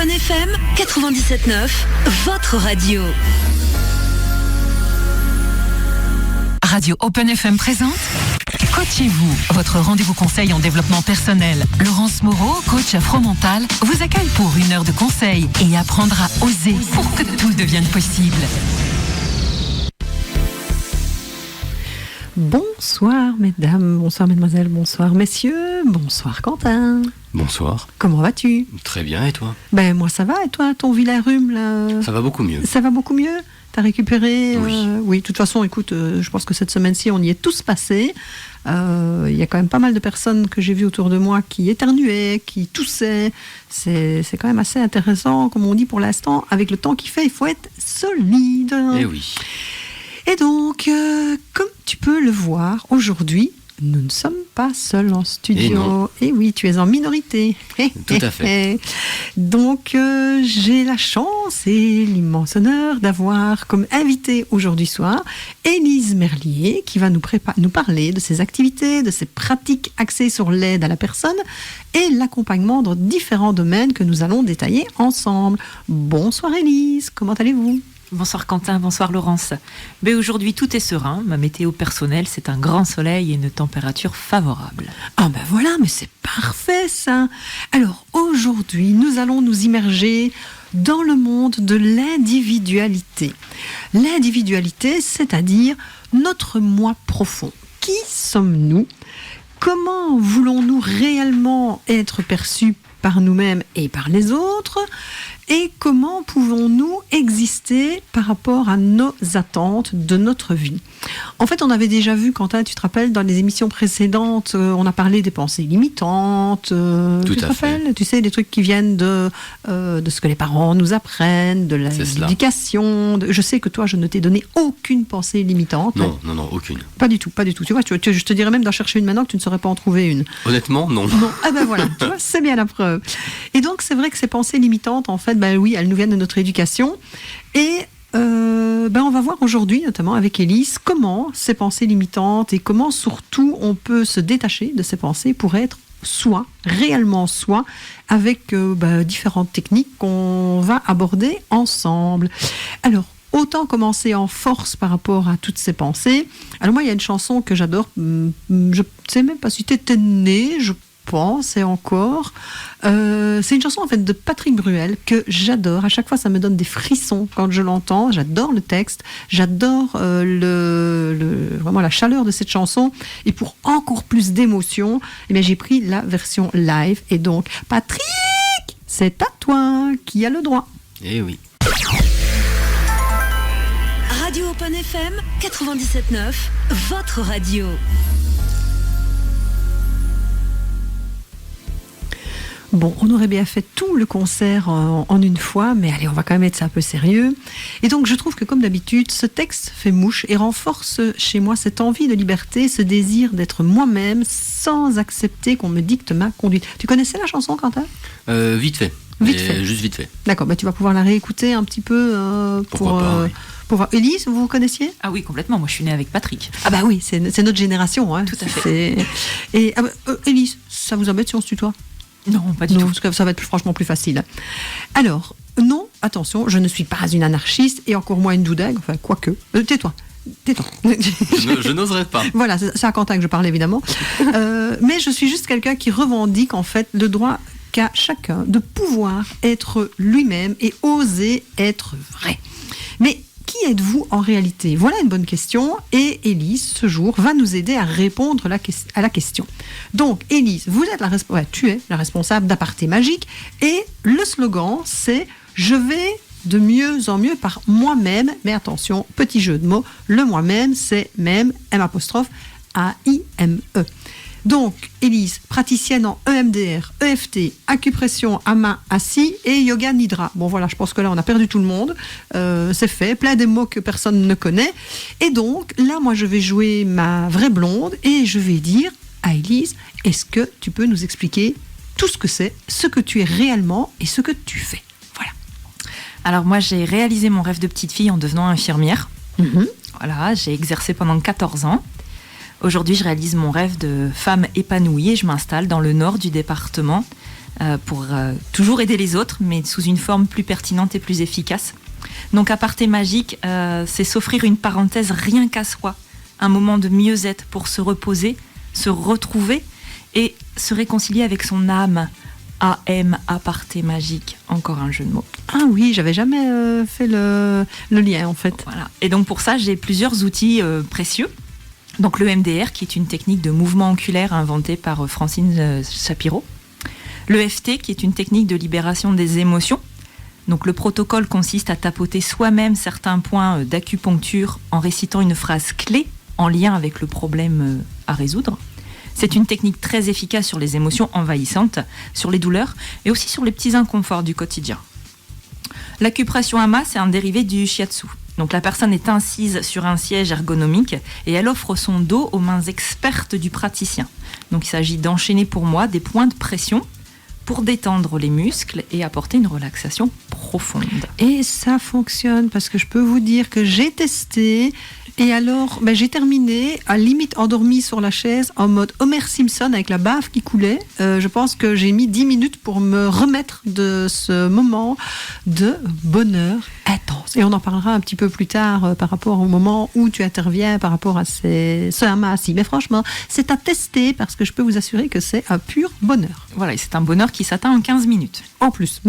Open FM 97.9, votre radio. Radio Open FM présente Coachez-vous, votre rendez-vous conseil en développement personnel. Laurence Moreau, coach afro-mental, vous accueille pour 1 heure de conseil et apprendra à oser pour que tout devienne possible. Bonsoir mesdames, bonsoir mesdemoiselles, bonsoir messieurs, bonsoir Quentin. Bonsoir. Comment vas-tu ? Très bien, et toi ? Ben moi ça va, et toi, ton vilain rhume là ? Ça va beaucoup mieux. Ça va beaucoup mieux ? T'as récupéré ? Oui. Oui, de toute façon, écoute, je pense que cette semaine-ci, on y est tous passés. Il y a quand même pas mal de personnes que j'ai vues autour de moi qui éternuaient, qui toussaient. C'est quand même assez intéressant, comme on dit pour l'instant. Avec le temps qu'il fait, il faut être solide. Eh oui. Et donc, comme tu peux le voir, aujourd'hui, nous ne sommes pas seuls en studio. Et oui, tu es en minorité. Tout à fait. Donc, j'ai la chance et l'immense honneur d'avoir comme invité aujourd'hui soir Élise Merlier, qui va nous parler de ses activités, de ses pratiques axées sur l'aide à la personne et l'accompagnement dans différents domaines que nous allons détailler ensemble. Bonsoir Élise, comment allez-vous ? Bonsoir Quentin, bonsoir Laurence. Mais aujourd'hui tout est serein, ma météo personnelle c'est un grand soleil et une température favorable. Ah ben voilà, mais c'est parfait ça. Alors aujourd'hui nous allons nous immerger dans le monde de l'individualité. L'individualité, c'est-à-dire notre moi profond. Qui sommes-nous ? Comment voulons-nous réellement être perçus par nous-mêmes et par les autres ? Et comment pouvons-nous exister par rapport à nos attentes de notre vie ? En fait, on avait déjà vu, Quentin, tu te rappelles, dans les émissions précédentes, on a parlé des pensées limitantes. Tu te rappelles ? Tu sais, des trucs qui viennent de ce que les parents nous apprennent, de l'éducation. Je sais que toi, je ne t'ai donné aucune pensée limitante. Non, aucune. Pas du tout. Tu vois, je te dirais même d'en chercher une maintenant que tu ne saurais pas en trouver une. Honnêtement, non. Non, ah ben voilà, tu vois, c'est bien la preuve. Et donc, c'est vrai que ces pensées limitantes, en fait, ben oui, elles nous viennent de notre éducation. Et on va voir aujourd'hui, notamment avec Élise, comment ces pensées limitantes et comment surtout on peut se détacher de ces pensées pour être soi, réellement soi, avec différentes techniques qu'on va aborder ensemble. Alors, autant commencer en force par rapport à toutes ces pensées. Alors moi, il y a une chanson que j'adore, je ne sais même pas si tu étais née, je pense, et encore. C'est une chanson en fait de Patrick Bruel que j'adore. À chaque fois, ça me donne des frissons quand je l'entends. J'adore le texte, j'adore vraiment la chaleur de cette chanson. Et pour encore plus d'émotion, j'ai pris la version live. Et donc, Patrick, c'est à toi qui a le droit. Eh oui. Radio Open FM 97.9, votre radio. Bon, on aurait bien fait tout le concert en une fois, mais allez, on va quand même être un peu sérieux. Et donc, je trouve que, comme d'habitude, ce texte fait mouche et renforce chez moi cette envie de liberté, ce désir d'être moi-même sans accepter qu'on me dicte ma conduite. Tu connaissais la chanson, Quentin ? Vite fait. Juste vite fait. D'accord, tu vas pouvoir la réécouter un petit peu Pourquoi pas, oui. Pour voir. Élise, vous connaissiez ? Ah oui, complètement, moi je suis née avec Patrick. Ah bah oui, c'est notre génération. Hein. Tout à fait. Et Élise, ça vous embête si on se tutoie ? Non, pas du tout. Parce que ça va être franchement plus facile. Alors, non, attention, je ne suis pas une anarchiste et encore moins une doudègue, enfin, quoique. Tais-toi. Je n'oserais pas. Voilà, c'est à Quentin que je parle évidemment. Mais je suis juste quelqu'un qui revendique en fait le droit qu'a chacun de pouvoir être lui-même et oser être vrai. Mais qui êtes-vous en réalité ? Voilà une bonne question et Élise, ce jour, va nous aider à répondre à la question. Donc, Élise, tu es la responsable d'Aparté Magique et le slogan, c'est « Je vais de mieux en mieux par moi-même ». Mais attention, petit jeu de mots, le moi-même, c'est même, M', A-I-M-E. Donc, Élise, praticienne en EMDR, EFT, acupression à main assis et yoga nidra. Bon voilà, je pense que là on a perdu tout le monde, c'est fait, plein de mots que personne ne connaît. Et donc, là moi je vais jouer ma vraie blonde et je vais dire à Élise, est-ce que tu peux nous expliquer tout ce que c'est, ce que tu es réellement et ce que tu fais ? Voilà. Alors moi j'ai réalisé mon rêve de petite fille en devenant infirmière. Voilà, j'ai exercé pendant 14 ans. Aujourd'hui, je réalise mon rêve de femme épanouie et je m'installe dans le nord du département pour toujours aider les autres, mais sous une forme plus pertinente et plus efficace. Donc aparté magique, c'est s'offrir une parenthèse rien qu'à soi, un moment de mieux-être pour se reposer, se retrouver et se réconcilier avec son âme. AM, aparté magique, encore un jeu de mots. Ah oui, j'avais jamais fait le lien en fait. Voilà. Et donc pour ça, j'ai plusieurs outils précieux. Donc le MDR, qui est une technique de mouvement oculaire inventée par Francine Shapiro. Le FT, qui est une technique de libération des émotions. Donc le protocole consiste à tapoter soi-même certains points d'acupuncture en récitant une phrase clé en lien avec le problème à résoudre. C'est une technique très efficace sur les émotions envahissantes, sur les douleurs et aussi sur les petits inconforts du quotidien. L'acupression ama, c'est un dérivé du shiatsu. Donc la personne est assise sur un siège ergonomique et elle offre son dos aux mains expertes du praticien. Donc il s'agit d'enchaîner pour moi des points de pression pour détendre les muscles et apporter une relaxation profonde. Et ça fonctionne parce que je peux vous dire que j'ai testé et alors j'ai terminé à limite endormie sur la chaise en mode Homer Simpson avec la bave qui coulait. Je pense que j'ai mis 10 minutes pour me remettre de ce moment de bonheur intense. Et on en parlera un petit peu plus tard par rapport au moment où tu interviens par rapport à ce hamas-ci. Mais franchement, c'est à tester parce que je peux vous assurer que c'est un pur bonheur. Voilà, et c'est un bonheur qui s'atteint en 15 minutes. En plus.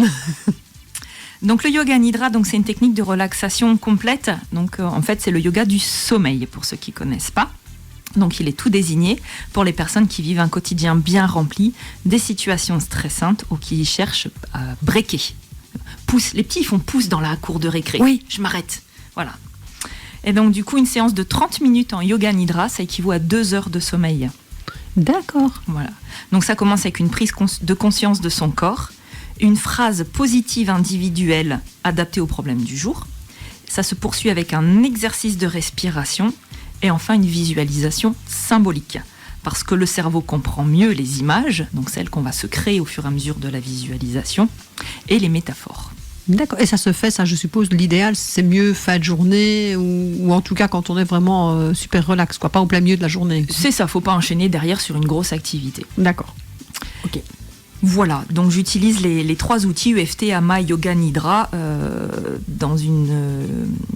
Donc le yoga nidra, donc c'est une technique de relaxation complète. Donc en fait, c'est le yoga du sommeil pour ceux qui connaissent pas. Donc il est tout désigné pour les personnes qui vivent un quotidien bien rempli, des situations stressantes ou qui cherchent à breaker. Pousse, les petits ils font pouce dans la cour de récré. Oui, je m'arrête. Voilà. Et donc du coup, une séance de 30 minutes en yoga nidra, ça équivaut à 2 heures de sommeil. D'accord. Voilà. Donc ça commence avec une prise de conscience de son corps, une phrase positive individuelle adaptée aux problèmes du jour. Ça se poursuit avec un exercice de respiration et enfin une visualisation symbolique. Parce que le cerveau comprend mieux les images, donc celles qu'on va se créer au fur et à mesure de la visualisation, et les métaphores. D'accord. Et ça se fait, ça je suppose, l'idéal c'est mieux fin de journée ou en tout cas quand on est vraiment super relax, quoi, pas au plein milieu de la journée. C'est ça, faut pas enchaîner derrière sur une grosse activité. D'accord. Ok. Voilà, donc j'utilise les 3 outils UFT, AMA, Yoga, Nidra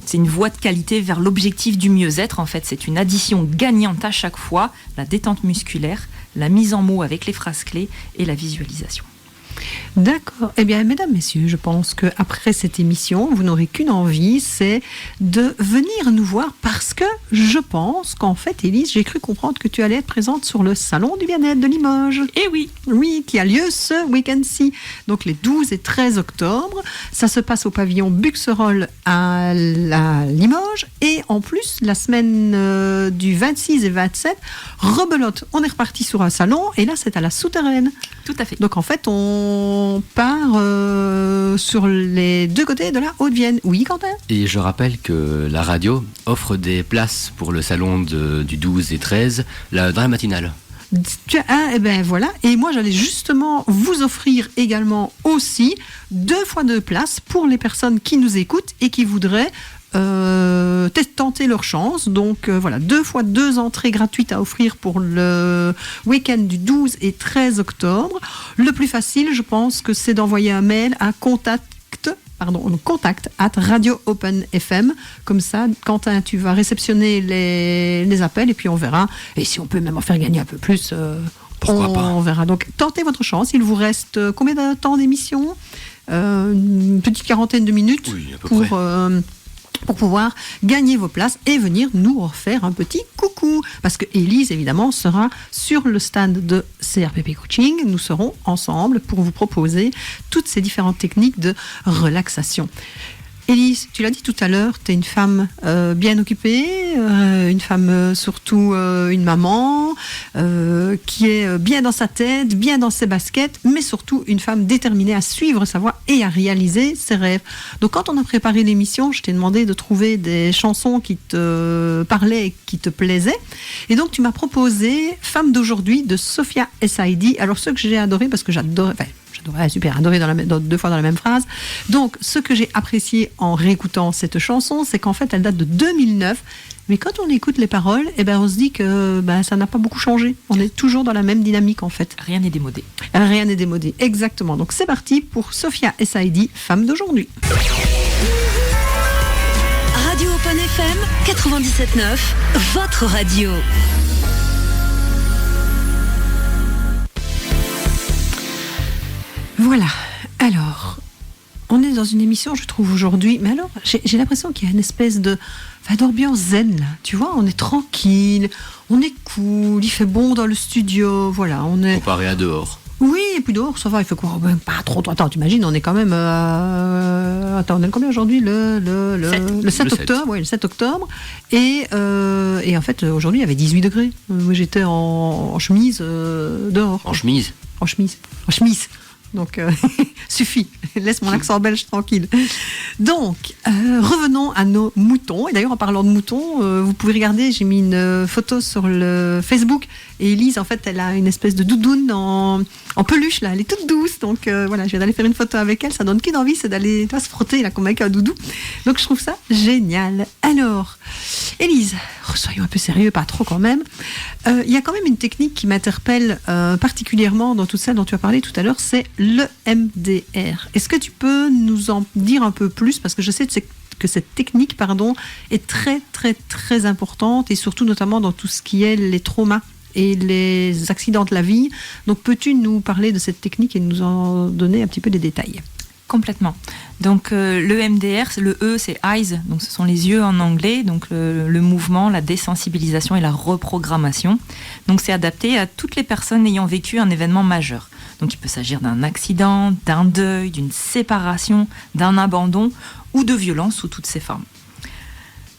c'est une voie de qualité vers l'objectif du mieux-être. En fait, c'est une addition gagnante à chaque fois, la détente musculaire, la mise en mots avec les phrases clés et la visualisation. D'accord. Eh bien, mesdames, messieurs, je pense qu'après cette émission, vous n'aurez qu'une envie, c'est de venir nous voir parce que je pense qu'en fait, Élise, j'ai cru comprendre que tu allais être présente sur le Salon du Bien-être de Limoges. Eh oui. Oui, qui a lieu ce week-end-ci. Donc, les 12 et 13 octobre. Ça se passe au pavillon Buxerolles à Limoges. Et en plus, la semaine du 26 et 27, rebelote. On est reparti sur un salon et là, c'est à la Souterraine. Tout à fait. Donc, en fait, on part sur les 2 côtés de la Haute-Vienne. Oui, Quentin ? Et je rappelle que la radio offre des places pour le salon du 12 et 13 dans la matinale. Et ben voilà. Et moi, j'allais justement vous offrir également aussi 2 fois 2 places pour les personnes qui nous écoutent et qui voudraient tenter leur chance. Donc voilà, 2 fois 2 entrées gratuites à offrir pour le week-end du 12 et 13 octobre. Le plus facile, je pense que c'est d'envoyer un mail à contact@radio Open FM. Comme ça, Quentin, tu vas réceptionner les appels et puis on verra. Et si on peut même en faire gagner un peu plus, pourquoi pas. On verra. Donc, tentez votre chance. Il vous reste combien de temps d'émission ? Une petite quarantaine de minutes. Oui, à peu près. Pour pouvoir gagner vos places et venir nous refaire un petit coucou. Parce que Élise, évidemment, sera sur le stand de CRPP Coaching. Nous serons ensemble pour vous proposer toutes ces différentes techniques de relaxation. Élise, tu l'as dit tout à l'heure, tu es une femme bien occupée, une femme surtout une maman, qui est bien dans sa tête, bien dans ses baskets, mais surtout une femme déterminée à suivre sa voie et à réaliser ses rêves. Donc quand on a préparé l'émission, je t'ai demandé de trouver des chansons qui te parlaient et qui te plaisaient. Et donc tu m'as proposé Femme d'aujourd'hui de Sophia Saidi. Alors ce que j'ai adoré, parce que j'adore... super, adoré dans 2 fois dans la même phrase. Donc, ce que j'ai apprécié en réécoutant cette chanson, c'est qu'en fait, elle date de 2009. Mais quand on écoute les paroles, on se dit que ça n'a pas beaucoup changé. On est toujours dans la même dynamique, en fait. Rien n'est démodé. Rien n'est démodé, exactement. Donc c'est parti pour Sophia Essaidi, femme d'aujourd'hui. Radio Open FM 97.9, votre radio. Voilà. Alors, on est dans une émission, je trouve, aujourd'hui. Mais alors, j'ai l'impression qu'il y a une espèce d'ambiance zen, là. Tu vois, on est tranquille, on est cool, il fait bon dans le studio. Voilà, on est... Comparé à dehors. Oui, et puis dehors, ça va, il fait quoi? Pas trop. Attends, t'imagines, on est quand même... Attends, on est combien aujourd'hui? Le 7 octobre, oui, le 7 octobre. Et en fait, aujourd'hui, il y avait 18 degrés. Moi, j'étais en chemise dehors. En chemise? En chemise. Donc, suffit. Laisse mon accent belge tranquille. Donc, revenons à nos moutons. Et d'ailleurs, en parlant de moutons, vous pouvez regarder, j'ai mis une photo sur le Facebook. Et Elise, en fait, elle a une espèce de doudoune en peluche, là. Elle est toute douce. Donc, voilà, je viens d'aller faire une photo avec elle. Ça donne qu'une envie, c'est d'aller se frotter, là, comme avec un doudou. Donc, je trouve ça génial. Alors, Elise, soyons un peu sérieux, pas trop quand même. Il y a quand même une technique qui m'interpelle particulièrement dans tout ça dont tu as parlé tout à l'heure, c'est le MDR. Est-ce que tu peux nous en dire un peu plus? Parce que je sais que cette technique, est très, très, très importante et surtout notamment dans tout ce qui est les traumas et les accidents de la vie. Donc, peux-tu nous parler de cette technique et nous en donner un petit peu des détails? Complètement. Donc le MDR, le E, c'est eyes, donc ce sont les yeux en anglais, donc le mouvement, la désensibilisation et la reprogrammation. Donc c'est adapté à toutes les personnes ayant vécu un événement majeur. Donc il peut s'agir d'un accident, d'un deuil, d'une séparation, d'un abandon ou de violence sous toutes ses formes. Il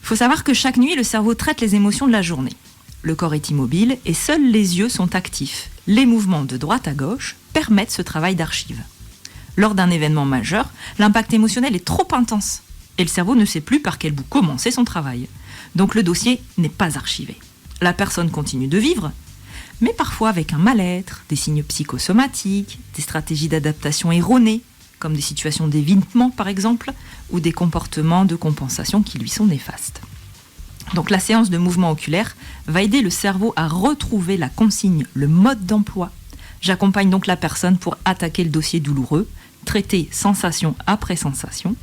faut savoir que chaque nuit, le cerveau traite les émotions de la journée. Le corps est immobile et seuls les yeux sont actifs. Les mouvements de droite à gauche permettent ce travail d'archive. Lors d'un événement majeur, l'impact émotionnel est trop intense et le cerveau ne sait plus par quel bout commencer son travail. Donc le dossier n'est pas archivé. La personne continue de vivre, mais parfois avec un mal-être, des signes psychosomatiques, des stratégies d'adaptation erronées, comme des situations d'évitement par exemple, ou des comportements de compensation qui lui sont néfastes. Donc la séance de mouvement oculaire va aider le cerveau à retrouver la consigne, le mode d'emploi. J'accompagne donc la personne pour attaquer le dossier douloureux, traiter sensation après sensation.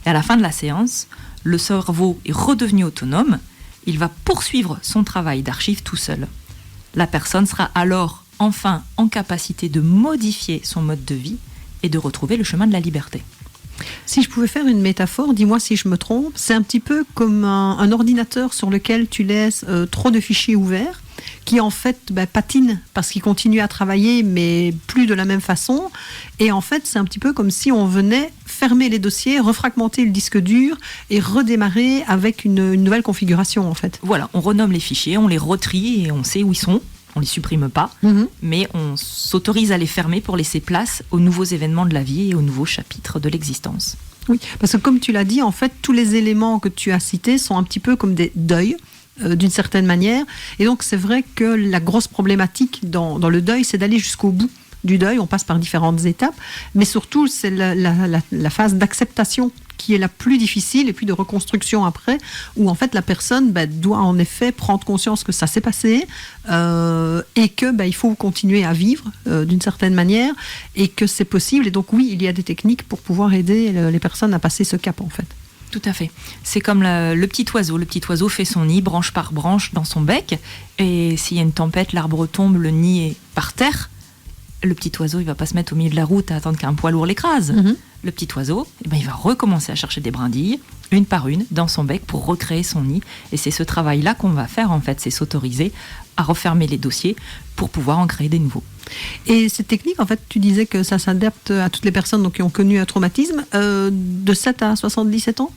Et à la fin de la séance, le cerveau est redevenu autonome. Il va poursuivre son travail d'archive tout seul. La personne sera alors enfin en capacité de modifier son mode de vie et de retrouver le chemin de la liberté. Si je pouvais faire une métaphore, dis-moi si je me trompe, c'est un petit peu comme un ordinateur sur lequel tu laisses trop de fichiers ouverts, qui en fait patine parce qu'il continue à travailler mais plus de la même façon, et en fait c'est un petit peu comme si on venait fermer les dossiers, refragmenter le disque dur et redémarrer avec une nouvelle configuration en fait. Voilà, on renomme les fichiers, on les retrie et on sait où ils sont. On ne les supprime pas, mais on s'autorise à les fermer pour laisser place aux nouveaux événements de la vie et aux nouveaux chapitres de l'existence. Oui, parce que comme tu l'as dit, en fait, tous les éléments que tu as cités sont un petit peu comme des deuils, d'une certaine manière. Et donc, c'est vrai que la grosse problématique dans le deuil, c'est d'aller jusqu'au bout du deuil. On passe par différentes étapes, mais surtout, c'est la phase d'acceptation qui est la plus difficile, et puis de reconstruction après, où en fait la personne doit en effet prendre conscience que ça s'est passé et que il faut continuer à vivre d'une certaine manière et que c'est possible. Et donc oui, il y a des techniques pour pouvoir aider les personnes à passer ce cap en fait. Tout à fait. C'est comme le petit oiseau. Le petit oiseau fait son nid branche par branche dans son bec, et s'il y a une tempête, l'arbre tombe, le nid est par terre. Le petit oiseau, il va pas se mettre au milieu de la route à attendre qu'un poids lourd l'écrase. Le petit oiseau, il va recommencer à chercher des brindilles, une par une, dans son bec pour recréer son nid. Et c'est ce travail-là qu'on va faire, en fait. C'est s'autoriser à refermer les dossiers pour pouvoir en créer des nouveaux. Et cette technique, en fait, tu disais que ça s'adapte à toutes les personnes donc, qui ont connu un traumatisme, de 7 à 77 ans ?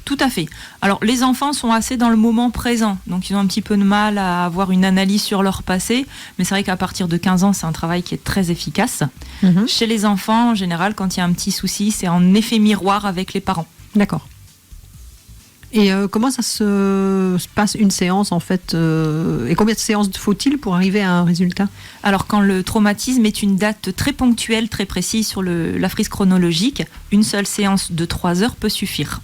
Tout à fait. Alors, les enfants sont assez dans le moment présent, donc ils ont un petit peu de mal à avoir une analyse sur leur passé, mais c'est vrai qu'à partir de 15 ans, c'est un travail qui est très efficace. Chez les enfants, en général, quand il y a un petit souci, c'est en effet miroir avec les parents. D'accord. Et comment ça se passe une séance, en fait et combien de séances faut-il pour arriver à un résultat ? Alors, quand le traumatisme est une date très ponctuelle, très précise sur la frise chronologique, une seule séance de 3 heures peut suffire.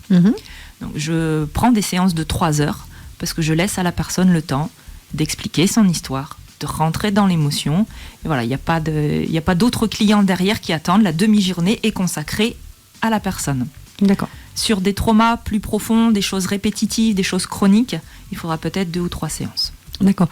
Donc, je prends des séances de 3 heures, parce que je laisse à la personne le temps d'expliquer son histoire, de rentrer dans l'émotion. Et voilà, il n'y a pas d'autres clients derrière qui attendent. La demi-journée est consacrée à la personne. D'accord. Sur des traumas plus profonds, des choses répétitives, des choses chroniques, il faudra peut-être 2 ou 3 séances. D'accord.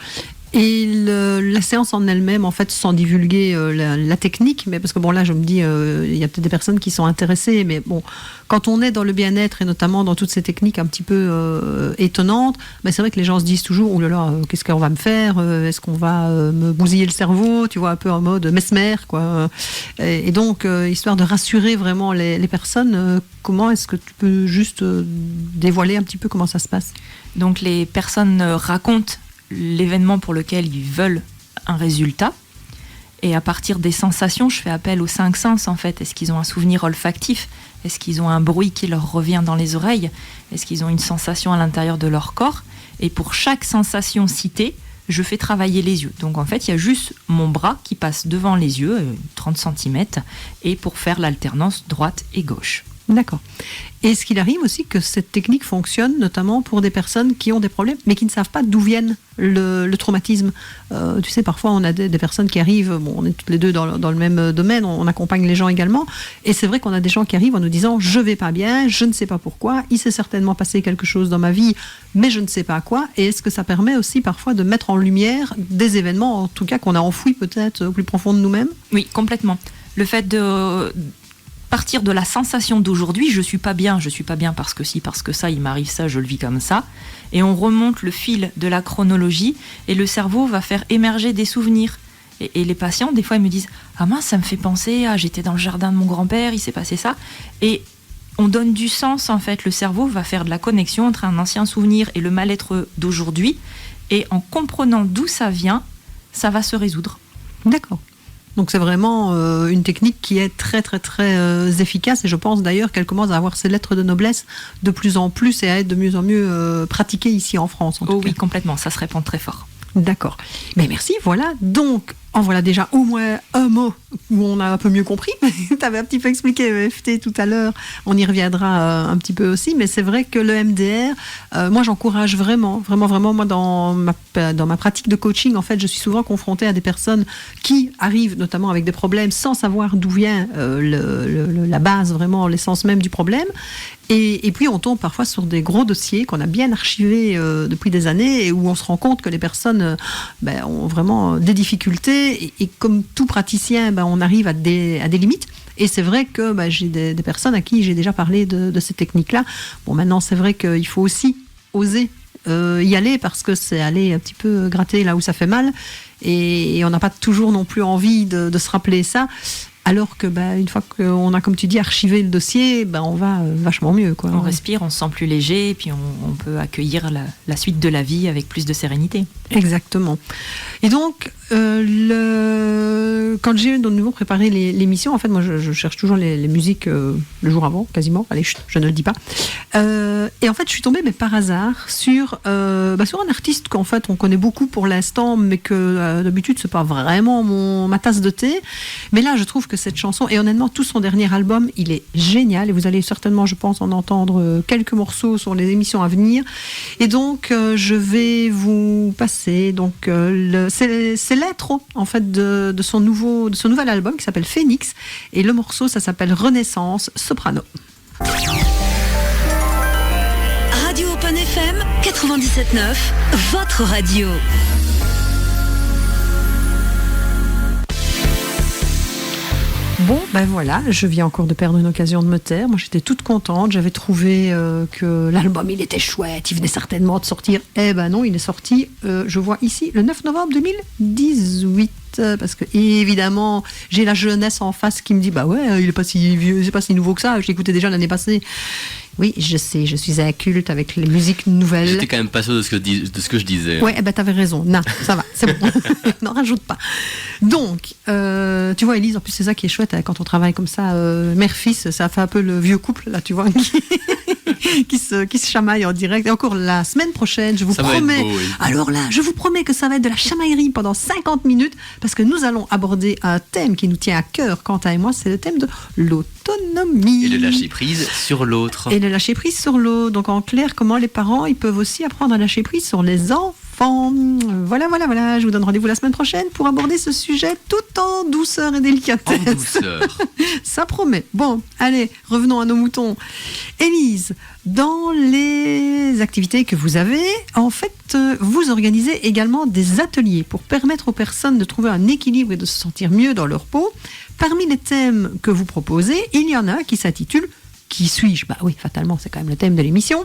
Et la séance en elle-même, en fait, sans divulguer la technique, mais parce que bon, là, je me dis, il y a peut-être des personnes qui sont intéressées, mais bon, quand on est dans le bien-être et notamment dans toutes ces techniques un petit peu étonnantes, c'est vrai que les gens se disent toujours, oh là là, qu'est-ce qu'on va me faire ? Est-ce qu'on va me bousiller le cerveau ? Tu vois, un peu en mode mesmer, quoi. Et donc, histoire de rassurer vraiment les personnes, comment est-ce que tu peux juste dévoiler un petit peu comment ça se passe ? Donc, les personnes racontent l'événement pour lequel ils veulent un résultat. Et à partir des sensations, je fais appel aux 5 sens, en fait. Est-ce qu'ils ont un souvenir olfactif ? Est-ce qu'ils ont un bruit qui leur revient dans les oreilles ? Est-ce qu'ils ont une sensation à l'intérieur de leur corps ? Et pour chaque sensation citée, je fais travailler les yeux. Donc en fait, il y a juste mon bras qui passe devant les yeux, 30 cm, et pour faire l'alternance droite et gauche. D'accord. Est-ce qu'il arrive aussi que cette technique fonctionne notamment pour des personnes qui ont des problèmes mais qui ne savent pas d'où viennent le traumatisme ? Tu sais, parfois on a des personnes qui arrivent, bon, on est toutes les deux dans le même domaine, on accompagne les gens également, et c'est vrai qu'on a des gens qui arrivent en nous disant « je vais pas bien, je ne sais pas pourquoi, il s'est certainement passé quelque chose dans ma vie, mais je ne sais pas quoi ». Et est-ce que ça permet aussi parfois de mettre en lumière des événements, en tout cas qu'on a enfouis peut-être au plus profond de nous-mêmes ? Oui, complètement. Le fait de partir de la sensation d'aujourd'hui, je suis pas bien parce que si, parce que ça, il m'arrive ça, je le vis comme ça, et on remonte le fil de la chronologie, et le cerveau va faire émerger des souvenirs. Et les patients, des fois, ils me disent « Ah mince, ça me fait penser, j'étais dans le jardin de mon grand-père, il s'est passé ça », et on donne du sens, en fait, le cerveau va faire de la connexion entre un ancien souvenir et le mal-être d'aujourd'hui, et en comprenant d'où ça vient, ça va se résoudre. D'accord. Donc c'est vraiment une technique qui est très très très efficace, et je pense d'ailleurs qu'elle commence à avoir ses lettres de noblesse de plus en plus et à être de mieux en mieux pratiquée ici en France. En tout cas. Oui, complètement, ça se répand très fort. D'accord. Mais merci, voilà. Donc, en voilà déjà au moins un mot où on a un peu mieux compris. Tu avais un petit peu expliqué EFT tout à l'heure. On y reviendra un petit peu aussi. Mais c'est vrai que le MDR, moi, j'encourage vraiment. Moi, dans ma pratique de coaching, en fait, je suis souvent confrontée à des personnes qui arrivent notamment avec des problèmes sans savoir d'où vient la base, vraiment l'essence même du problème. Et puis on tombe parfois sur des gros dossiers qu'on a bien archivés depuis des années, et où on se rend compte que les personnes ont vraiment des difficultés, et comme tout praticien, on arrive à des limites. Et c'est vrai que j'ai des personnes à qui j'ai déjà parlé de ces techniques-là. Bon, maintenant c'est vrai qu'il faut aussi oser y aller, parce que c'est aller un petit peu gratter là où ça fait mal, et on n'a pas toujours non plus envie de se rappeler ça. Alors que une fois qu'on a, comme tu dis, archivé le dossier, on va vachement mieux, quoi. On respire, on se sent plus léger, et puis on peut accueillir la suite de la vie avec plus de sérénité. Exactement. Et donc, quand j'ai de nouveau préparé l'émission, en fait, moi je cherche toujours les musiques le jour avant, quasiment. Allez, je ne le dis pas. Et en fait, je suis tombée par hasard sur un artiste qu'en fait on connaît beaucoup pour l'instant, mais que d'habitude c'est pas vraiment ma tasse de thé. Mais là, je trouve que cette chanson, et honnêtement, tout son dernier album, il est génial, et vous allez certainement, je pense, en entendre quelques morceaux sur les émissions à venir. Et donc, je vais vous passer donc c'est l'intro en fait de son nouvel album qui s'appelle Phoenix, et le morceau, ça s'appelle Renaissance Soprano. Radio Open FM 97.9, votre radio. Bon, voilà, je viens encore de perdre une occasion de me taire. Moi, j'étais toute contente. J'avais trouvé que l'album, il était chouette. Il venait certainement de sortir. Eh ben non, il est sorti, je vois ici, le 9 novembre 2018. Parce que, évidemment, j'ai la jeunesse en face qui me dit, il est pas si vieux, c'est pas si nouveau que ça. Je l'écoutais déjà l'année passée. Oui, je sais, je suis un culte avec les musiques nouvelles. J'étais quand même pas sûr de ce que je disais. Ouais, t'avais raison. Non, ça va, c'est bon. N'en rajoute pas. Donc, tu vois, Élise, en plus, c'est ça qui est chouette quand on travaille comme ça, mère-fils, ça fait un peu le vieux couple, là, tu vois. qui se chamaillent en direct. Et encore la semaine prochaine, je vous promets. Alors là, je vous promets que ça va être de la chamaillerie pendant 50 minutes parce que nous allons aborder un thème qui nous tient à cœur, Quentin et moi, c'est le thème de l'autonomie. Et de lâcher prise sur l'autre. Et de lâcher prise sur l'autre. Donc en clair, comment les parents, ils peuvent aussi apprendre à lâcher prise sur les enfants. Voilà. Je vous donne rendez-vous la semaine prochaine pour aborder ce sujet tout en douceur et délicatesse. En douceur. Ça promet. Bon, allez, revenons à nos moutons. Élise, dans les activités que vous avez, en fait, vous organisez également des ateliers pour permettre aux personnes de trouver un équilibre et de se sentir mieux dans leur peau. Parmi les thèmes que vous proposez, il y en a qui s'intitulent « Qui suis-je » Bah oui, fatalement, c'est quand même le thème de l'émission.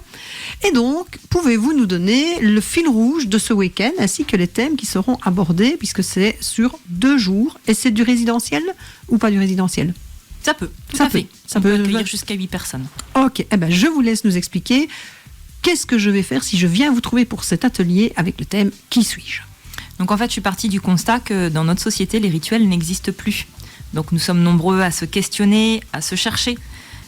Et donc, pouvez-vous nous donner le fil rouge de ce week-end, ainsi que les thèmes qui seront abordés, puisque c'est sur 2 jours. Et c'est du résidentiel ou pas du résidentiel ? Ça peut, tout à fait. Ça peut accueillir jusqu'à 8 personnes. Ok, je vous laisse nous expliquer qu'est-ce que je vais faire si je viens vous trouver pour cet atelier avec le thème « Qui suis-je » Donc en fait, je suis partie du constat que dans notre société, les rituels n'existent plus. Donc nous sommes nombreux à se questionner, à se chercher.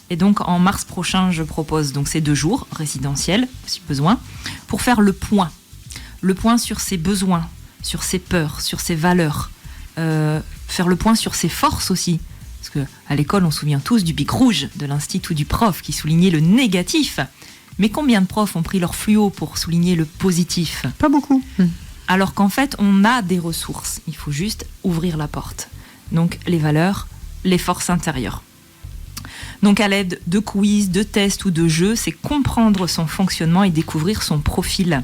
Et donc en mars prochain, je propose donc ces 2 jours résidentiels, si besoin, pour faire le point. Le point sur ses besoins, sur ses peurs, sur ses valeurs. Faire le point sur ses forces aussi. Parce qu'à l'école, on se souvient tous du bic rouge de l'institut du prof qui soulignait le négatif. Mais combien de profs ont pris leur fluo pour souligner le positif ? Pas beaucoup. Alors qu'en fait, on a des ressources. Il faut juste ouvrir la porte. Donc les valeurs, les forces intérieures. Donc à l'aide de quiz, de tests ou de jeux, c'est comprendre son fonctionnement et découvrir son profil.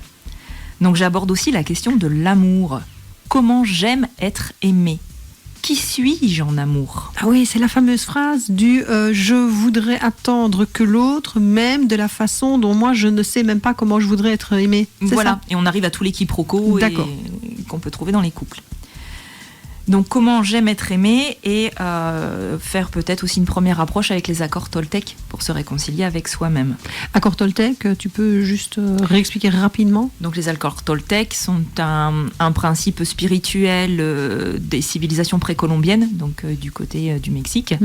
Donc j'aborde aussi la question de l'amour. Comment j'aime être aimée ? Qui suis-je en amour ? Ah oui, c'est la fameuse phrase du je voudrais attendre que l'autre m'aime de la façon dont moi je ne sais même pas comment je voudrais être aimée. Voilà, ça ? Et on arrive à tous les quiproquos qu'on peut trouver dans les couples. Donc comment j'aime être aimée et faire peut-être aussi une première approche avec les accords Toltec pour se réconcilier avec soi-même. Accords Toltec, tu peux juste réexpliquer rapidement ? Donc les accords Toltec sont un principe spirituel des civilisations précolombiennes, donc du côté du Mexique,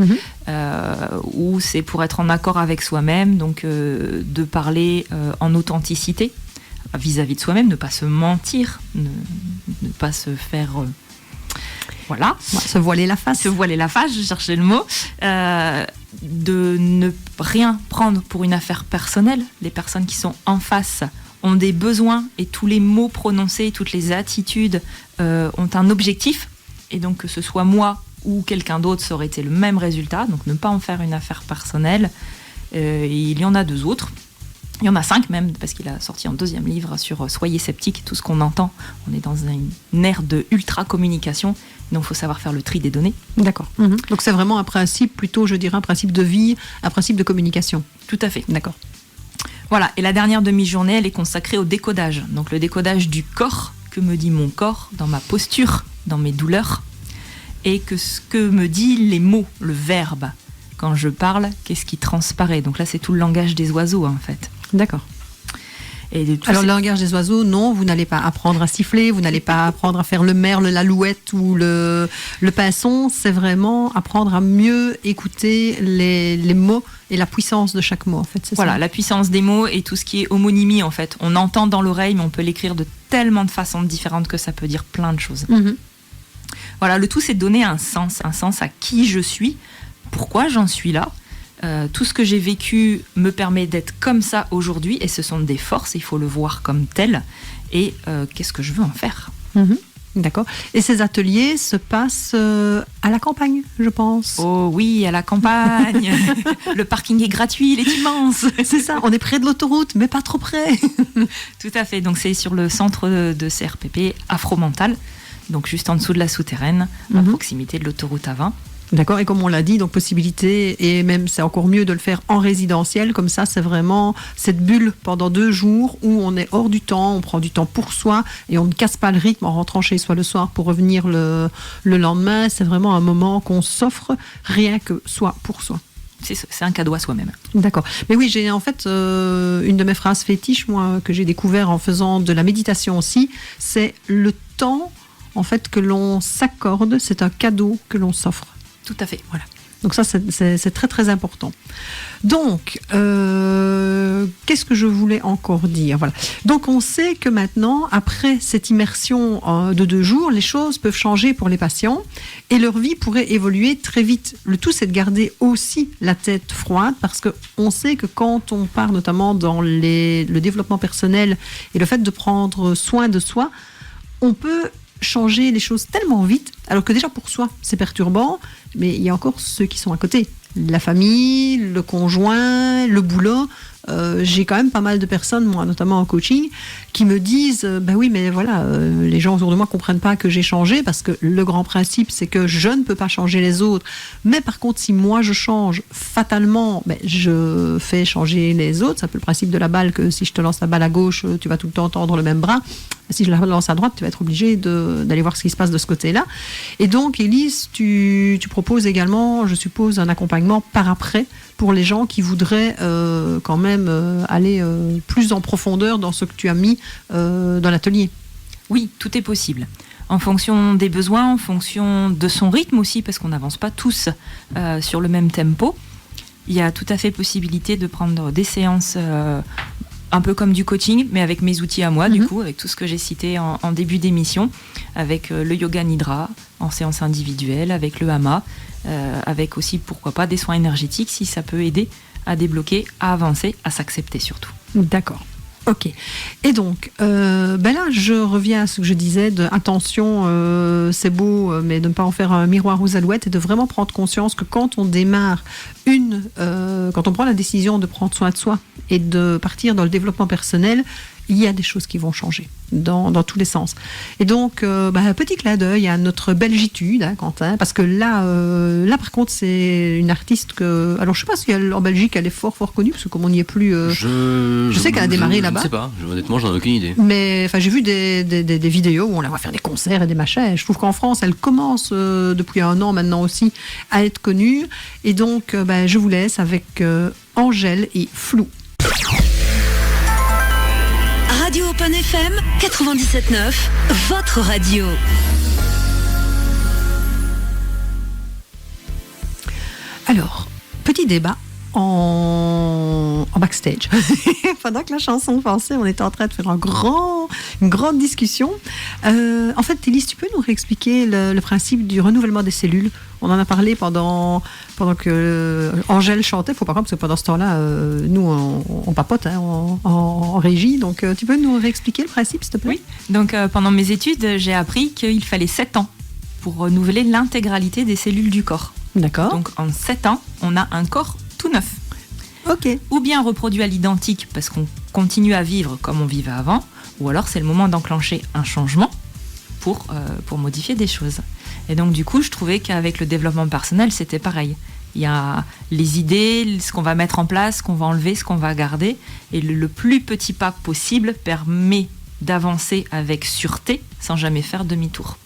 où c'est pour être en accord avec soi-même, donc de parler en authenticité vis-à-vis de soi-même, ne pas se mentir, ne pas se faire... Voilà. Se voiler la face. Se voiler la face, je cherchais le mot. De ne rien prendre pour une affaire personnelle. Les personnes qui sont en face ont des besoins et tous les mots prononcés, toutes les attitudes ont un objectif. Et donc que ce soit moi ou quelqu'un d'autre, ça aurait été le même résultat. Donc ne pas en faire une affaire personnelle. Il y en a 2 autres. Il y en a 5 même, parce qu'il a sorti un 2e livre sur Soyez sceptiques, tout ce qu'on entend. On est dans une ère de ultra-communication, donc il faut savoir faire le tri des données. D'accord. Donc c'est vraiment un principe, plutôt je dirais un principe de vie, un principe de communication. Tout à fait. D'accord. Voilà, et la dernière demi-journée, elle est consacrée au décodage. Donc le décodage du corps, que me dit mon corps dans ma posture, dans mes douleurs, et que ce que me dit les mots, le verbe. Quand je parle, qu'est-ce qui transparaît ? Donc là, c'est tout le langage des oiseaux, en fait. D'accord. Alors, le langage des oiseaux, non, vous n'allez pas apprendre à siffler, vous n'allez pas apprendre à faire le merle, l'alouette ou le pinson. C'est vraiment apprendre à mieux écouter les mots et la puissance de chaque mot, en fait. Voilà, la puissance des mots et tout ce qui est homonymie, en fait. On entend dans l'oreille, mais on peut l'écrire de tellement de façons différentes que ça peut dire plein de choses. Voilà, le tout, c'est de donner un sens à qui je suis, pourquoi j'en suis là. Tout ce que j'ai vécu me permet d'être comme ça aujourd'hui et ce sont des forces, il faut le voir comme tel et qu'est-ce que je veux en faire. D'accord. Et ces ateliers se passent à la campagne, je pense. Oh oui, à la campagne. Le parking est gratuit, il est immense. C'est ça, on est près de l'autoroute, mais pas trop près. Tout à fait, donc c'est sur le centre de CRPP Afromental, donc juste en dessous de la souterraine, à proximité de l'autoroute A20. D'accord, et comme on l'a dit, donc possibilité, et même c'est encore mieux de le faire en résidentiel, comme ça c'est vraiment cette bulle pendant 2 jours où on est hors du temps, on prend du temps pour soi et on ne casse pas le rythme en rentrant chez soi le soir pour revenir le lendemain. C'est vraiment un moment qu'on s'offre rien que soi pour soi. C'est un cadeau à soi-même. D'accord. Mais oui, j'ai en fait une de mes phrases fétiches, moi, que j'ai découvert en faisant de la méditation aussi, c'est le temps en fait que l'on s'accorde, c'est un cadeau que l'on s'offre. Tout à fait. Voilà. Donc ça, c'est très très important. Donc, qu'est-ce que je voulais encore dire ? Voilà. Donc on sait que maintenant, après cette immersion de 2 jours, les choses peuvent changer pour les patients et leur vie pourrait évoluer très vite. Le tout, c'est de garder aussi la tête froide parce qu'on sait que quand on part notamment dans le développement personnel et le fait de prendre soin de soi, on peut changer les choses tellement vite, alors que déjà pour soi, c'est perturbant, mais il y a encore ceux qui sont à côté. La famille, le conjoint, le boulot. J'ai quand même pas mal de personnes, moi notamment en coaching, qui me disent ben oui, mais voilà, les gens autour de moi comprennent pas que j'ai changé, parce que le grand principe, c'est que je ne peux pas changer les autres. Mais par contre, si moi je change fatalement, ben, je fais changer les autres. C'est un peu le principe de la balle, que si je te lance la balle à gauche, tu vas tout le temps tendre le même bras. Si je la lance à droite, tu vas être obligé d'aller voir ce qui se passe de ce côté-là. Et donc, Élise, tu proposes également, je suppose, un accompagnement par après pour les gens qui voudraient quand même aller plus en profondeur dans ce que tu as mis dans l'atelier. Oui, tout est possible. En fonction des besoins, en fonction de son rythme aussi, parce qu'on n'avance pas tous sur le même tempo. Il y a tout à fait possibilité de prendre des séances un peu comme du coaching, mais avec mes outils à moi, du coup, avec tout ce que j'ai cité en début d'émission, avec le yoga nidra en séance individuelle, avec le hama, avec aussi, pourquoi pas, des soins énergétiques, si ça peut aider à débloquer, à avancer, à s'accepter surtout. D'accord. Ok. Et donc, ben là, je reviens à ce que je disais de attention, c'est beau, mais de ne pas en faire un miroir aux alouettes et de vraiment prendre conscience que quand on démarre quand on prend la décision de prendre soin de soi et de partir dans le développement personnel, il y a des choses qui vont changer dans tous les sens. Et donc, un petit clin d'œil à notre belgitude, hein, Quentin, parce que là, par contre, c'est une artiste que... Alors, je ne sais pas si en Belgique, elle est fort, fort connue, parce que comme on n'y est plus... je sais qu'elle a démarré là-bas. Je ne sais pas, honnêtement, j'en ai aucune idée. Mais j'ai vu des vidéos où on la voit faire des concerts et des machins. Et je trouve qu'en France, elle commence depuis 1 an maintenant aussi à être connue. Et donc, je vous laisse avec Angèle et Flou. Radio Open FM 97.9, votre radio. Alors, petit débat en backstage. Pendant que la chanson passait, on était en train de faire une grande discussion. En fait, Élise, tu peux nous réexpliquer le principe du renouvellement des cellules ? On en a parlé pendant que Angèle chantait. Il faut pas croire, parce que pendant ce temps-là, nous, on papote en régie. Donc, tu peux nous réexpliquer le principe, s'il te plaît ? Oui. Donc, pendant mes études, j'ai appris qu'il fallait 7 ans pour renouveler l'intégralité des cellules du corps. D'accord. Donc, en 7 ans, on a un corps tout neuf. Ok. Ou bien reproduit à l'identique parce qu'on continue à vivre comme on vivait avant, ou alors c'est le moment d'enclencher un changement pour modifier des choses. Et donc du coup, je trouvais qu'avec le développement personnel, c'était pareil. Il y a les idées, ce qu'on va mettre en place, ce qu'on va enlever, ce qu'on va garder, et le plus petit pas possible permet d'avancer avec sûreté sans jamais faire demi-tour.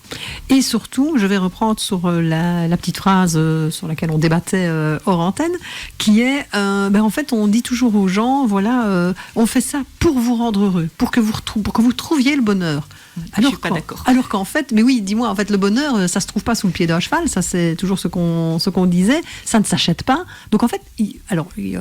Et surtout, je vais reprendre sur la petite phrase sur laquelle on débattait hors antenne, qui est, en fait, on dit toujours aux gens, voilà, on fait ça pour vous rendre heureux, pour que vous trouviez le bonheur. Alors, je suis pas d'accord. Alors qu'en fait, mais oui, dis-moi, en fait, le bonheur, ça se trouve pas sous le pied d'un cheval, ça c'est toujours ce qu'on disait, ça ne s'achète pas. Donc en fait,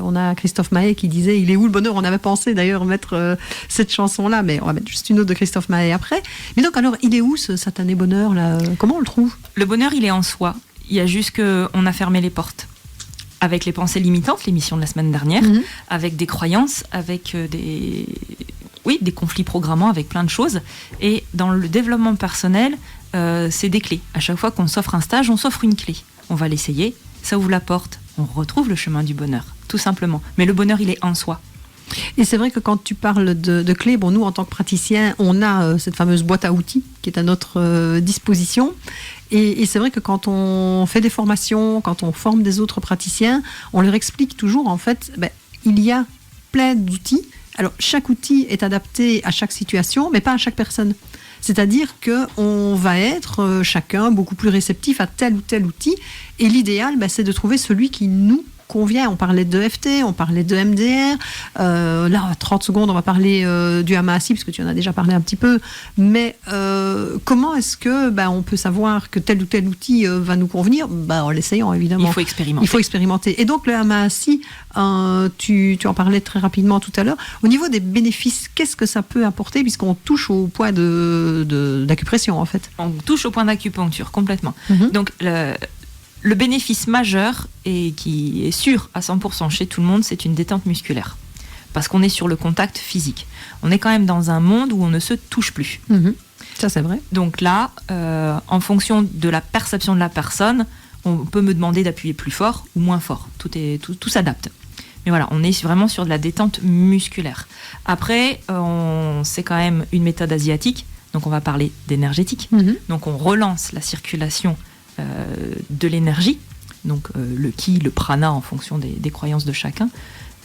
on a Christophe Maé qui disait, il est où le bonheur ? On avait pensé d'ailleurs mettre cette chanson-là, mais on va mettre juste une autre de Christophe Maé après. Mais donc alors, il est où ce satané bonheur là ? Comment on le trouve ? Le bonheur, il est en soi. Il y a juste qu'on a fermé les portes. Avec les pensées limitantes, l'émission de la semaine dernière, avec des croyances, avec des conflits programmants, avec plein de choses. Et dans le développement personnel, c'est des clés. À chaque fois qu'on s'offre un stage, on s'offre une clé. On va l'essayer, ça ouvre la porte, on retrouve le chemin du bonheur, tout simplement. Mais le bonheur, il est en soi. Et c'est vrai que quand tu parles de clés, nous en tant que praticiens, on a cette fameuse boîte à outils qui est à notre disposition. Et c'est vrai que quand on fait des formations, quand on forme des autres praticiens, on leur explique toujours, en fait, il y a plein d'outils. Alors, chaque outil est adapté à chaque situation, mais pas à chaque personne. C'est-à-dire qu'on va être chacun beaucoup plus réceptif à tel ou tel outil. Et l'idéal, c'est de trouver celui qui nous convient. On parlait de FT, on parlait de MDR. Là, à 30 secondes, on va parler du Hamaasi, parce que tu en as déjà parlé un petit peu. Mais comment est-ce que on peut savoir que tel ou tel outil va nous convenir? En l'essayant, évidemment. Il faut expérimenter. Et donc, le Hamaasi, tu en parlais très rapidement tout à l'heure. Au niveau des bénéfices, qu'est-ce que ça peut apporter, puisqu'on touche au point d'acupression, en fait? On touche au point d'acupuncture, complètement. Donc, le bénéfice majeur, et qui est sûr à 100% chez tout le monde, c'est une détente musculaire. Parce qu'on est sur le contact physique. On est quand même dans un monde où on ne se touche plus. Ça, c'est vrai. Donc là, en fonction de la perception de la personne, on peut me demander d'appuyer plus fort ou moins fort. Tout s'adapte. Mais voilà, on est vraiment sur de la détente musculaire. Après, c'est quand même une méthode asiatique, donc on va parler d'énergétique. Donc on relance la circulation de l'énergie, donc le ki, le prana en fonction des croyances de chacun.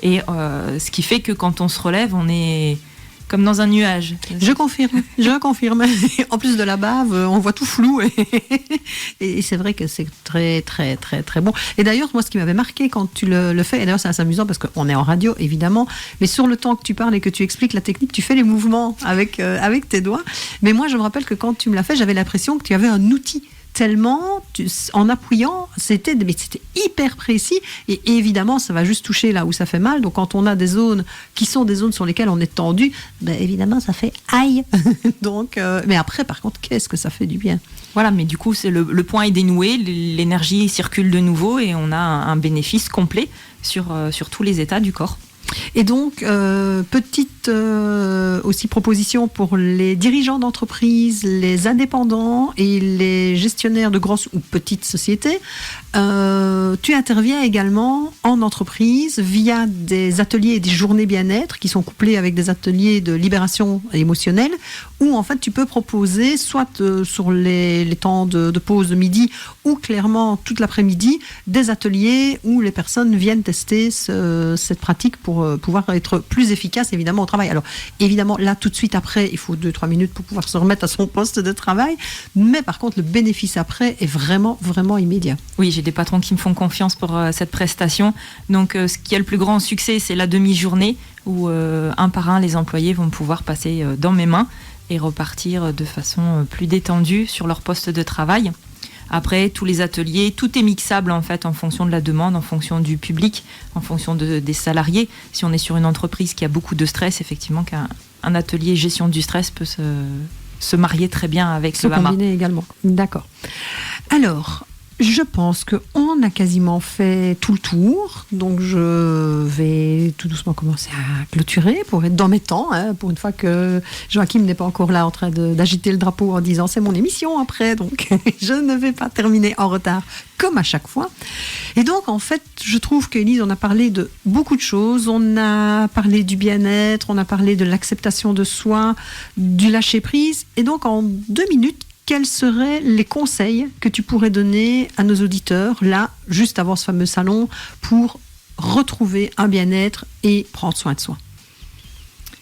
Et ce qui fait que quand on se relève, on est comme dans un nuage. Je confirme. En plus de la bave, on voit tout flou. Et c'est vrai que c'est très, très, très, très bon. Et d'ailleurs, moi, ce qui m'avait marqué quand tu le fais, et d'ailleurs, c'est assez amusant parce qu'on est en radio, évidemment, mais sur le temps que tu parles et que tu expliques la technique, tu fais les mouvements avec tes doigts. Mais moi, je me rappelle que quand tu me l'as fait, j'avais l'impression que tu avais un outil. Tellement, en appuyant, c'était hyper précis, et évidemment, ça va juste toucher là où ça fait mal. Donc, quand on a des zones qui sont des zones sur lesquelles on est tendu, évidemment, ça fait aïe. Donc, mais après, par contre, qu'est-ce que ça fait du bien. Voilà, mais du coup, c'est le point est dénoué, l'énergie circule de nouveau, et on a un bénéfice complet sur tous les états du corps. Et donc, petite aussi proposition pour les dirigeants d'entreprise, les indépendants et les gestionnaires de grosses ou petites sociétés. Tu interviens également en entreprise via des ateliers et des journées bien-être qui sont couplés avec des ateliers de libération émotionnelle, où en fait tu peux proposer soit sur les temps de pause de midi ou clairement toute l'après-midi des ateliers où les personnes viennent tester cette pratique pour pouvoir être plus efficace évidemment au travail. Alors évidemment là tout de suite après il faut 2-3 minutes pour pouvoir se remettre à son poste de travail, mais par contre le bénéfice après est vraiment vraiment immédiat. Oui, j'ai des patrons qui me font confiance pour cette prestation, donc ce qui a le plus grand succès c'est la demi-journée où un par un les employés vont pouvoir passer dans mes mains et repartir de façon plus détendue sur leur poste de travail. Après, tous les ateliers, tout est mixable en fait en fonction de la demande, en fonction du public, en fonction des salariés. Si on est sur une entreprise qui a beaucoup de stress, effectivement qu'un atelier gestion du stress peut se marier très bien avec le Hama. Se combiner également, d'accord. Alors, je pense qu'on a quasiment fait tout le tour, donc je vais tout doucement commencer à clôturer pour être dans mes temps, pour une fois que Joachim n'est pas encore là en train d'agiter le drapeau en disant c'est mon émission après, donc je ne vais pas terminer en retard comme à chaque fois. Et donc en fait, je trouve qu'Élise, on a parlé de beaucoup de choses, on a parlé du bien-être, on a parlé de l'acceptation de soi, du lâcher-prise, et donc en 2 minutes, quels seraient les conseils que tu pourrais donner à nos auditeurs, là, juste avant ce fameux salon, pour retrouver un bien-être et prendre soin de soi?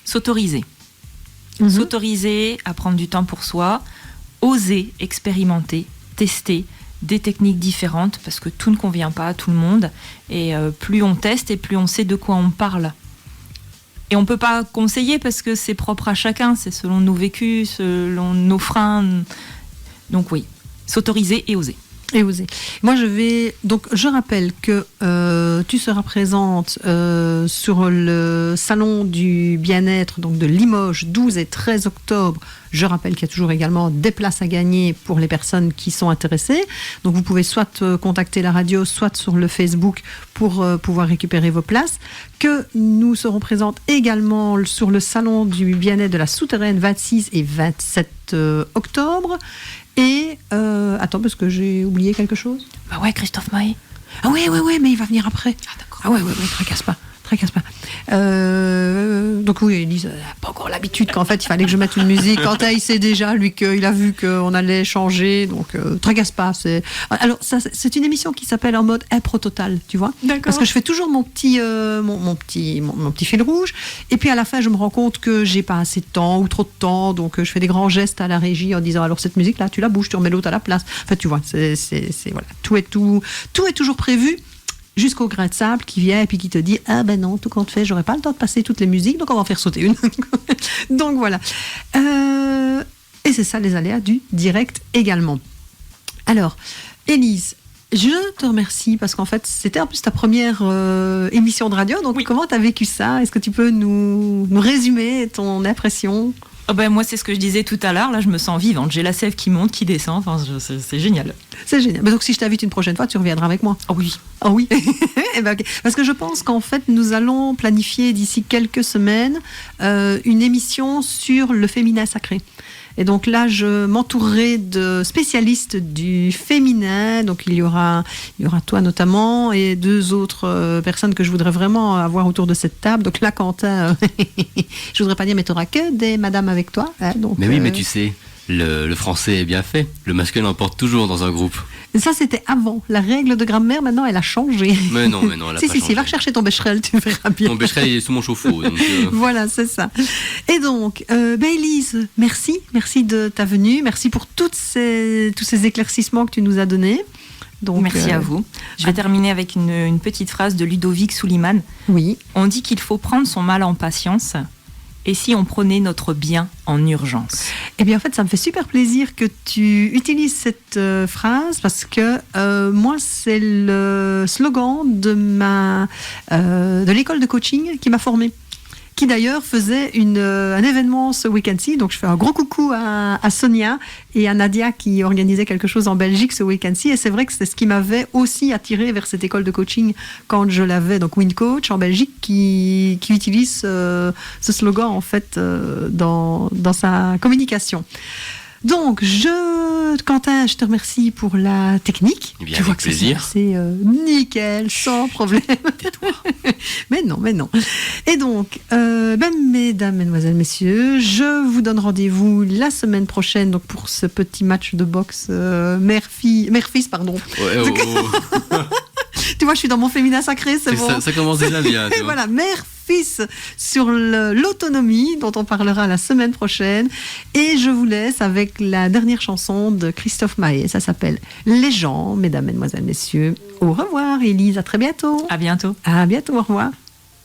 S'autoriser. S'autoriser à prendre du temps pour soi, oser expérimenter, tester des techniques différentes, parce que tout ne convient pas à tout le monde. Et plus on teste et plus on sait de quoi on parle. Et on ne peut pas conseiller parce que c'est propre à chacun, c'est selon nos vécus, selon nos freins. Donc oui, s'autoriser et oser. Et oser. Moi, je rappelle que tu seras présente sur le salon du bien-être donc de Limoges, 12 et 13 octobre. Je rappelle qu'il y a toujours également des places à gagner pour les personnes qui sont intéressées. Donc, vous pouvez soit contacter la radio, soit sur le Facebook pour pouvoir récupérer vos places. Que nous serons présentes également sur le salon du bien-être de la Souterraine, 26 et 27 octobre. Et attends, parce que j'ai oublié quelque chose. Bah ouais, Christophe Maé. Ah ouais, mais il va venir après. Ah d'accord. Ah ouais, tracasse pas. Donc oui, Elise n'a pas encore l'habitude qu'en fait il fallait que je mette une musique. Quentin il sait déjà lui qu'il a vu qu'on allait changer, donc tracasse pas. Alors ça, c'est une émission qui s'appelle en mode impro total, tu vois. D'accord. Parce que je fais toujours mon petit fil rouge, et puis à la fin je me rends compte que j'ai pas assez de temps ou trop de temps, donc je fais des grands gestes à la régie en disant alors cette musique là tu la bouges, tu remets l'autre à la place. Enfin tu vois, c'est voilà, tout est toujours prévu. jusqu'au grain de sable qui vient et puis qui te dit « Ah ben non, tout compte fait, j'aurai pas le temps de passer toutes les musiques, donc on va en faire sauter une. » Donc voilà. Et c'est ça les aléas du direct également. Alors, Élise, je te remercie parce qu'en fait, c'était en plus ta première émission de radio. Donc, comment tu as vécu ça? Est-ce que tu peux nous résumer ton impression? Moi, c'est ce que je disais tout à l'heure. Là, je me sens vivante. J'ai la sève qui monte, qui descend. Enfin, c'est génial. C'est génial. Mais donc, si je t'invite une prochaine fois, tu reviendras avec moi? Oh oui. Oh oui. Eh ben, okay. Parce que je pense qu'en fait, nous allons planifier d'ici quelques semaines une émission sur le féminin sacré. Et donc là, je m'entourerai de spécialistes du féminin. Donc il y aura toi notamment et 2 autres personnes que je voudrais vraiment avoir autour de cette table. Donc là, Quentin, je voudrais pas dire, mais tu n'auras que des madames avec toi. Hein, donc, mais oui, mais tu sais, le français est bien fait. Le masculin l'emporte toujours dans un groupe. Ça, c'était avant. La règle de grammaire, maintenant, elle a changé. Mais non, elle a pas changé. Si, va rechercher ton Becherel, tu verras bien. Mon Becherel, il est sous mon chauffe-eau. Voilà, c'est ça. Et donc, Élise, merci de ta venue. Merci pour tous ces éclaircissements que tu nous as donnés. Donc, merci à vous. Je vais terminer avec une petite phrase de Ludovic Suliman. Oui. On dit qu'il faut prendre son mal en patience. Et si on prenait notre bien en urgence? Eh bien, en fait, ça me fait super plaisir que tu utilises cette phrase parce que moi, c'est le slogan de l'école de coaching qui m'a formée. Qui d'ailleurs faisait un événement ce week-end-ci. Donc je fais un gros coucou à Sonia et à Nadia qui organisaient quelque chose en Belgique ce week-end-ci. Et c'est vrai que c'est ce qui m'avait aussi attiré vers cette école de coaching quand je l'avais, donc WinCoach en Belgique, qui utilise ce slogan en fait dans sa communication. Donc, Quentin, je te remercie pour la technique. Bien, tu vois que plaisir. C'est nickel, sans problème. Tais-toi. Mais non. Et donc, mesdames, mesdemoiselles, messieurs, je vous donne rendez-vous la semaine prochaine donc pour ce petit match de boxe mère-fils, pardon. Ouais, Tu vois, je suis dans mon féminin sacré, c'est bon. Ça commence déjà bien. Et voilà, mère-fils sur l'autonomie, dont on parlera la semaine prochaine. Et je vous laisse avec la dernière chanson de Christophe Maé. Ça s'appelle Les gens, mesdames, mesdemoiselles, messieurs. Au revoir, Élise. À très bientôt. À bientôt. À bientôt, au revoir.